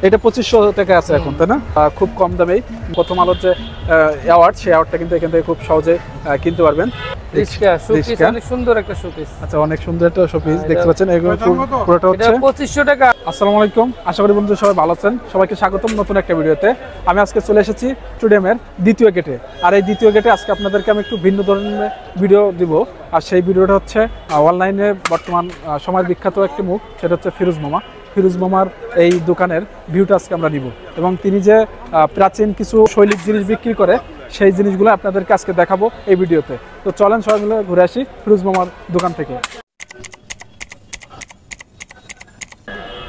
এটা 2500 টাকা আছে এখন, তাই না? খুব কম দামেই প্রথম আলোর যে অ্যাওয়ার্ড, সেই অ্যাওয়ার্ডটা কিন্তু এখান থেকে খুব সহজে কিনতে পারবেন। অনেক সুন্দর একটা শোপিস। আচ্ছা, অনেক সুন্দর একটা শোপিস দেখতে পাচ্ছেন। এগুলো পুরোটা হচ্ছে 2500 টাকা। আসসালামু আলাইকুম, আশা করি বন্ধুরা সবাই ভালো আছেন। সবাইকে স্বাগতম নতুন একটা ভিডিওতে। আমি আজকে চলে এসেছি স্টেডিয়ামের দ্বিতীয় গেটে। আর এই দ্বিতীয় গেটে আজকে আপনাদেরকে আমি একটু ভিন্ন ধরনের ভিডিও দিব। আর সেই ভিডিওটা হচ্ছে অনলাইনে বর্তমান সময়ের বিখ্যাত একটি মুখ, সেটা হচ্ছে ফিরোজ মামা। ফিরোজ মামার এই দোকানের ভিউটা আজকে আমরা নিব, এবং তিনি যে প্রাচীন কিছু শৈলিক জিনিস বিক্রি করে সেই জিনিসগুলো আপনাদেরকে আজকে দেখাবো এই ভিডিওতে। তো চলেন সবাই মিলে ঘুরে আসি ফিরোজ মামার দোকান থেকে।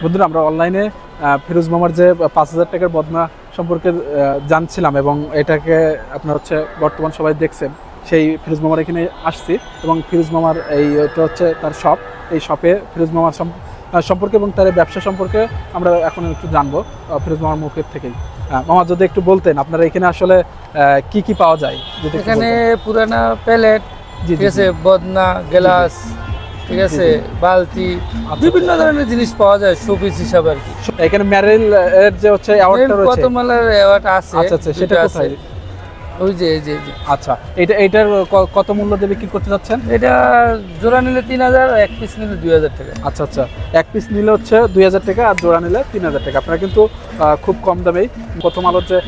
বন্ধুরা, আমরা অনলাইনে ফিরোজ মামার যে 5000 টাকার বদনা সম্পর্কে জানছিলাম, এবং এটাকে আপনার হচ্ছে বর্তমান সবাই দেখছেন। সেই ফিরোজ মামার এখানে আসছি, এবং ফিরোজ মামার এইটা হচ্ছে তার শপ। এই শপে ফিরোজ মামার সম্পর্কে এবং তার ব্যবসা সম্পর্কে আমরা এখন একটু জানবো ফিরোজ মামার মুখের থেকেই। মামা, যদি একটু বলতেন আপনারা এখানে আসলে কি কি পাওয়া যায়? এখানে পুরানা প্যালেট, ঠিক আছে, বদনা, গ্লাস, ঠিক আছে, বালতি, বিভিন্ন ধরনের জিনিস পাওয়া যায় শোপিস হিসাবে আর কি। এখানে ম্যারেল এর যে হচ্ছে অ্যাওয়ার্ডটা রয়েছে, কত মালের অ্যাওয়ার্ড আছে। আচ্ছা আচ্ছা, সেটা কোথায়? ওই যে এই যে আচ্ছা, এটার কত মূল্য দিয়ে বিক্রি করতে যাচ্ছেন? এটা জোড়া নিলে 3000, এক পিস নিলে 2000 টাকা। আচ্ছা আচ্ছা, এক পিস নিলে হচ্ছে 2000 টাকা, আর জোড়া নিলে 3000 টাকা। আপনারা কিন্তু খুব কম দামেই প্রথম আলোর যে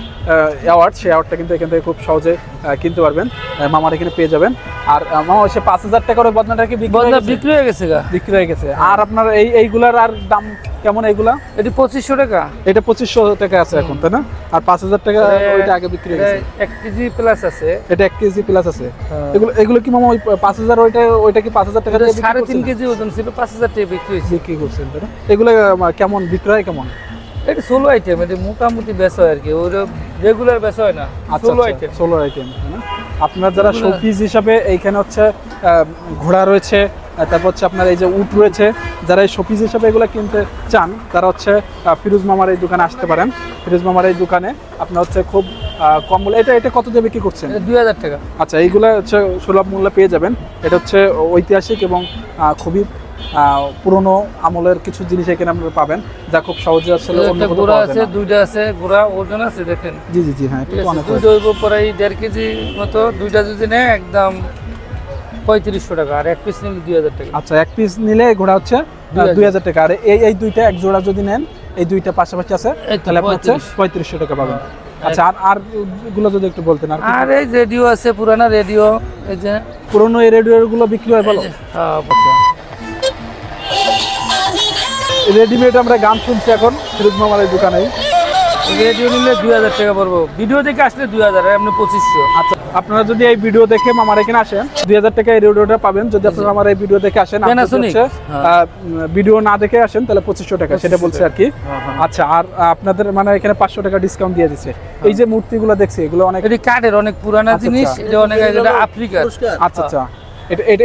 অ্যাওয়ার্ড, সেই অ্যাওয়ার্ডটা কিন্তু এখান থেকে খুব সহজে কিনতে পারবেন। মামার এখানে পেয়ে যাবেন। আর মামা, হচ্ছে 5000 টাকার বদনাটা কি বিক্রি হয়ে গেছে? বিক্রি হয়ে গেছে। আর আপনার এইগুলার আর দাম কেমন? এইগুলা এটি 2500 টাকা। এটা 2500 টাকা আছে এখন, তাই না? আর 5000 টাকা ওইটা আগে বিক্রি হয়ে গেছে। 1 কেজি প্লাস আছে। এটা 1 কেজি প্লাস আছে। এগুলো কি মামা ওই 5000, ওইটা কি 5000 টাকা দিয়ে 3.5 কেজি ওজন ছিল, 5000 টাকা বিক্রি করছেন, তাই না? এগুলো কেমন বিক্রি হয়? কেমন? এটা 16 আইটেম, এটা মোটামুটি বেচা হয় আর কি, ওর রেগুলার বেচা হয় না। 16 আইটেম, তাই না? আপনার যারা শোপিস হিসাবে এইখানে হচ্ছে ঘোড়া রয়েছে, তারপর হচ্ছে আপনার এই যে উট রয়েছে, যারা এই শোপিস হিসাবে এগুলো কিনতে চান তারা হচ্ছে ফিরোজ মামার এই দোকানে আসতে পারেন। ফিরোজ মামার এই দোকানে আপনার হচ্ছে খুব কম মূল্য। এটা কত দিয়ে বিক্রি করছেন? 2000 টাকা। আচ্ছা, এইগুলো হচ্ছে সুলভ মূল্যে পেয়ে যাবেন। এটা হচ্ছে ঐতিহাসিক এবং খুবই পুরনো আমলের কিছু জিনিস এখানে আপনারা পাবেন, যা খুব সহজে আসলে গোড়া আছে, দুইটা আছে গোড়া, ওজন আছে দেখেন। জি জি জি, হ্যাঁ, দুইটা হইব প্রায় 1.5 কেজি মতো। দুইটা যদি নেয় একদম 3500 টাকা, আর এক পিস নিলে 2000 টাকা। আচ্ছা, এক পিস নিলে ঘোড়া হচ্ছে 2000 টাকা। আর এই দুইটা এক জোড়া যদি নেন, এই দুইটা পাশাপাশি আছে, তাহলে আপনি হচ্ছে 3500 টাকা পাবেন। আচ্ছা, আর গুলো যদি একটু বলতেন। আর এই রেডিও আছে, পুরানা রেডিও, এই যে পুরনো এই রেডিও গুলো বিক্রি হয় ভালো। রেডিমেড আমরা গান শুনছি এখন ফিরোজ মামার এই দোকানে। রেডিও নিলে 2000 টাকা পড়বো, ভিডিও দেখে আসলে 2000, এমনি 2500। আচ্ছা, আপনারা যদি এই ভিডিও দেখে মামার এখানে আসেন, 2000 টাকা এই রেডিওটা পাবেন। যদি আপনারা আমার এই ভিডিও দেখে আসেন, ভিডিও না দেখে আসেন, তাহলে 2500 টাকা, সেটা বলছে আর কি। আচ্ছা, আর আপনাদের মানে এখানে 500 টাকা ডিসকাউন্ট দিয়ে দিচ্ছে। এই যে মূর্তিগুলো দেখছি, এগুলো অনেক কাঠের, অনেক পুরানা জিনিস। এটা অনেক আফ্রিকার। আচ্ছা আচ্ছা,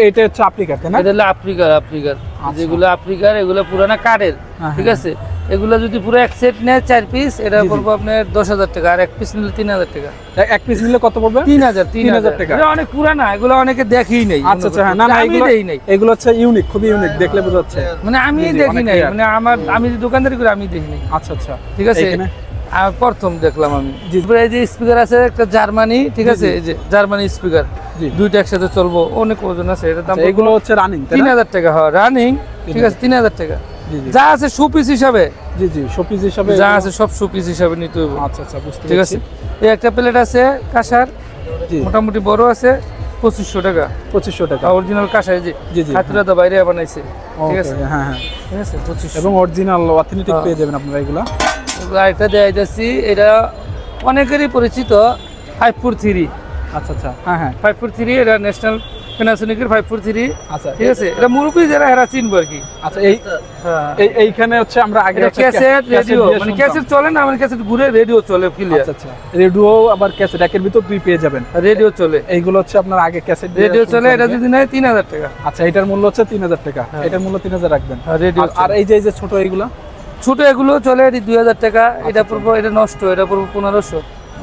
এটা হচ্ছে আফ্রিকার, তাই না? এটা হলো আফ্রিকার, যেগুলো আফ্রিকার, এগুলো পুরানা কাঠের, ঠিক আছে। এগুলো যদি পুরো এক সেট নেয় 4 পিস, এটা পড়বে আপনার 10000 টাকা, আর এক পিস নিলে 3000 টাকা। এক পিস নিলে কত পড়বে? 3000 টাকা। এটা অনেক পুরানা, এগুলো অনেকে দেখেই নাই। আচ্ছা আচ্ছা, না না, এগুলো হচ্ছে ইউনিক, খুবই ইউনিক, দেখলে বোঝা যাচ্ছে। মানে আমি দেখি নাই, মানে আমি দোকানদারি করে আমি দেখি নাই। আচ্ছা আচ্ছা, ঠিক আছে। প্রথম দেখলাম আমি। এই যে স্পিকার আছে একটা জার্মানি, ঠিক আছে, এই যে জার্মানি স্পিকার, দুইটা একসাথে চলবো, অনেক ওজন আছে। এটার দাম, এগুলো হচ্ছে রানিং 3000 টাকা। হ্যাঁ, রানিং, ঠিক আছে, 3000 টাকা। যা আছে শোপিস হিসাবে, জি জি, শোপিস হিসাবে যা আছে সব শোপিস হিসাবে নিতে হবে। আচ্ছা আচ্ছা, বুঝতে ঠিক আছে। এই একটা প্লেট আছে কাঁসার, মোটামুটি বড় আছে, 2500 টাকা। 2500 টাকা অরিজিনাল কাঁসার, জি জি, হাতুড়া তো বাইরে বানাইছে, ঠিক আছে। হ্যাঁ হ্যাঁ, ঠিক আছে, 2500। এবং অরিজিনাল অথেন্টিক পেয়ে যাবেন আপনারা এগুলা। আরেকটা দেয়া যাচ্ছি, এটা অনেকেরই পরিচিত, 543। আচ্ছা আচ্ছা, হ্যাঁ হ্যাঁ, 543, এটা ন্যাশনাল প্যানাসোনিকের 543। আচ্ছা, ঠিক আছে, এটা মুরব্বি যারা এরা চিনবে আর কি। আচ্ছা, এইখানে হচ্ছে আমরা আগে ক্যাসেট, রেডিও, মানে ক্যাসেট চলে না, মানে ক্যাসেট ঘুরে রেডিও চলে, ক্লিয়ার। আচ্ছা আচ্ছা, রেডিও আবার ক্যাসেট একের ভিতর দুই পেয়ে যাবেন। রেডিও চলে, এইগুলো হচ্ছে আপনার আগে ক্যাসেট, রেডিও চলে। এটা যদি নেয় 3000 টাকা। আচ্ছা, এটার মূল্য হচ্ছে 3000 টাকা, এটার মূল্য 3000 রাখবেন। রেডিও। আর এই যে ছোট এইগুলো, ছোট এগুলো চলে, এটি 2000 টাকা। এটা পড়বো, এটা নষ্ট, এটা পড়বো 1500।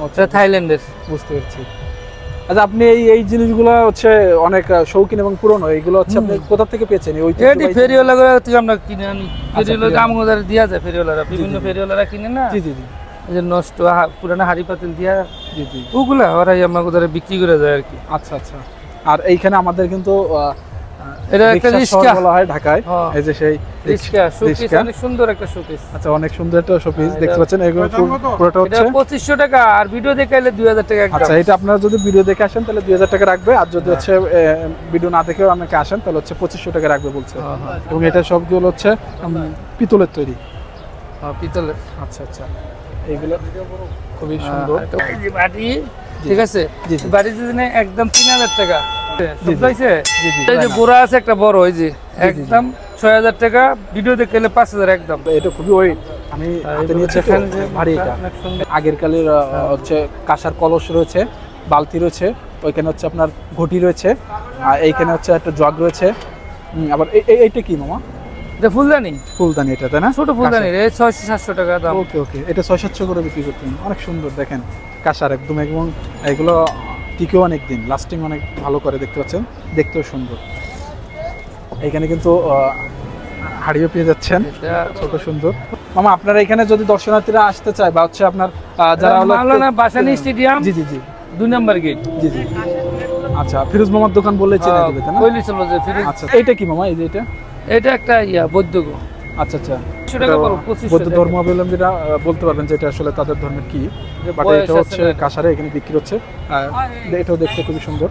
আচ্ছা, থাইল্যান্ডের। বুঝতে পেরেছি। আচ্ছা, আপনি এই জিনিসগুলো হচ্ছে অনেক শৌখিন এবং পুরনো, এইগুলো হচ্ছে আপনি কোথা থেকে পেয়েছেন? ওই এটি ফেরিওয়ালা থেকে আমরা কিনে আনি, ফেরিওয়ালা কামগোদার দিয়া যায়, ফেরিওয়ালারা বিভিন্ন ফেরিওয়ালারা কিনে না, জি জি জি, এই যে নষ্ট পুরানা হাড়ি পাতিল দিয়া, জি জি, ওগুলা ওরাই আমাদের বিক্রি করে যায় আর কি। আচ্ছা আচ্ছা। আর এইখানে আমাদের কিন্তু এটা একটা রিস্কা বলা হয় ঢাকায়, এই যে সেই রিস্কা শোপিস, অনেক সুন্দর একটা শোপিস। আচ্ছা, অনেক সুন্দর একটা শোপিস দেখতে পাচ্ছেন। এগুলো পুরোটা হচ্ছে 2500 টাকা, আর ভিডিও দেখে আইলে 2000 টাকা একদম। আচ্ছা, এটা আপনারা যদি ভিডিও দেখে আসেন তাহলে 2000 টাকা রাখবে, আর যদি হচ্ছে ভিডিও না দেখেও অনেকে আসেন তাহলে হচ্ছে 2500 টাকা রাখবে বলছে। এবং এটা সবগুলো হচ্ছে পিতলের তৈরি। পিতলের। আচ্ছা আচ্ছা, এইগুলো খুবই সুন্দর। এই যে বাটি, ঠিক আছে, বাটি যদি নেয় একদম 3000 টাকা। বুঝাইছে? এই যে গোড়া আছে একটা বড়, ওই যে একদম 6000 টাকা, ভিডিও দেখে এলে 5000 একদম। এটা খুবই ওয়েট, আমি হাতে নিয়েছি, ভারী। এটা আগের কালের হচ্ছে কাঁসার কলস রয়েছে, বালতি রয়েছে, ওইখানে হচ্ছে আপনার ঘটি রয়েছে, আর এইখানে হচ্ছে একটা জগ রয়েছে। আবার এইটা কি মামা? এটা ফুলদানি। ফুলদানি এটা, তাই না? ছোট ফুলদানি, 600-700 টাকা দাম। ওকে ওকে, এটা 600-700 করে বিক্রি করতেন। অনেক সুন্দর দেখেন, কাঁসার একদম, এবং এগুলো টিকেও অনেক দিন, লাস্টিং অনেক ভালো করে, দেখতে পাচ্ছেন, দেখতেও সুন্দর। এইখানে কিন্তু হাড়িও পেয়ে যাচ্ছেন, ছোট সুন্দর। মামা, আপনারা এখানে যদি দর্শনার্থীরা আসতে চায় বা হচ্ছে আপনার যারা মাওলানা ভাসানী স্টেডিয়াম, জি জি জি, 2 নম্বর গেট, জি জি। আচ্ছা, ফিরোজ মামার দোকান বললে চিনে দিবে, তাই না? কইলি চলো যে ফিরোজ। আচ্ছা, এইটা কি মামা? এই যে এটা একটা বৌদ্ধ গো। আচ্ছা আচ্ছা, 200 টাকা পড়ো, 2500 বৌদ্ধ ধর্মাবলম্বীরা বলতে পারবেন যে এটা আসলে তাদের ধর্মের কি, বাট এটা হচ্ছে কাঁসারে এখানে বিক্রি হচ্ছে। এটাও দেখতে খুবই সুন্দর।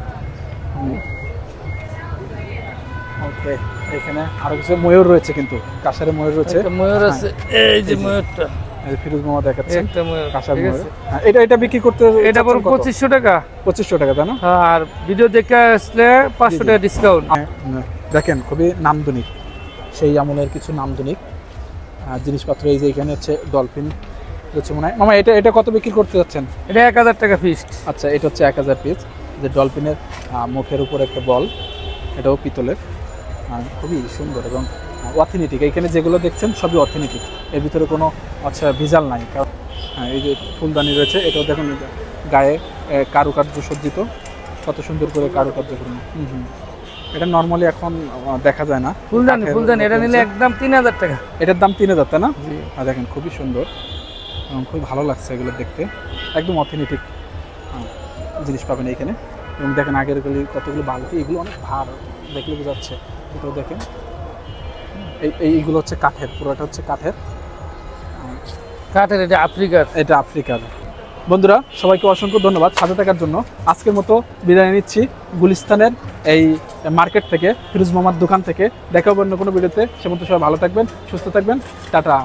ওকে, এখানে আরো কিছু ময়ূর রয়েছে, কিন্তু কাঁসারে ময়ূর রয়েছে। ময়ূর আছে, এই যে ময়ূরটা ফিরোজ মামা দেখাচ্ছে একটা ময়ূর, কাঁসার ময়ূর। এটা বিক্রি করতে এটা পড়ো 2500 টাকা। 2500 টাকা, তাই না? আর ভিডিও দেখে আসলে 500 টাকা ডিসকাউন্ট। দেখেন, খুবই নান্দনিক, সেই আমলের কিছু নান্দনিক জিনিসপত্র। এই যে এখানে হচ্ছে ডলফিন হচ্ছে মনে হয়। মামা, এটা কত বিক্রি করতে যাচ্ছেন? এটা 1000 টাকা ফিক্সড। আচ্ছা, এটা হচ্ছে 1000 পিস। যে ডলফিনের মুখের উপর একটা বল, এটাও পিতলের, খুবই সুন্দর এবং অথেন্টিক। এইখানে যেগুলো দেখছেন সবই অথেন্টিক, এর ভিতরে কোনো আচ্ছা ভেজাল নাই। কারণ এই যে ফুলদানি রয়েছে, এটাও দেখুন গায়ে কারুকার্য সজ্জিত, কত সুন্দর করে কারুকার্য করুন। এটা নর্মালি এখন দেখা যায় না। ফুলদানি এটা নিলে একদম 3000 টাকা। এটার দাম 3000, তাই না? দেখেন, খুবই সুন্দর এবং খুবই ভালো লাগছে এগুলো দেখতে, একদম অথেন্টিক জিনিস পাবেন এইখানে। এবং দেখেন আগের কতগুলো বালতি, এগুলো অনেক ভার, দেখলে বোঝাচ্ছে। এটাও দেখেন, এইগুলো হচ্ছে কাঠের, পুরোটা হচ্ছে কাঠের। এটা আফ্রিকার। এটা আফ্রিকার। বন্ধুরা, সবাইকে অসংখ্য ধন্যবাদ সাথে থাকার জন্য। আজকের মতো বিদায় নিচ্ছি গুলিস্তানের এই মার্কেট থেকে, ফিরোজ মামার দোকান থেকে। দেখা হবে অন্য কোনো ভিডিওতে। সে মতো সবাই ভালো থাকবেন, সুস্থ থাকবেন। টাটা।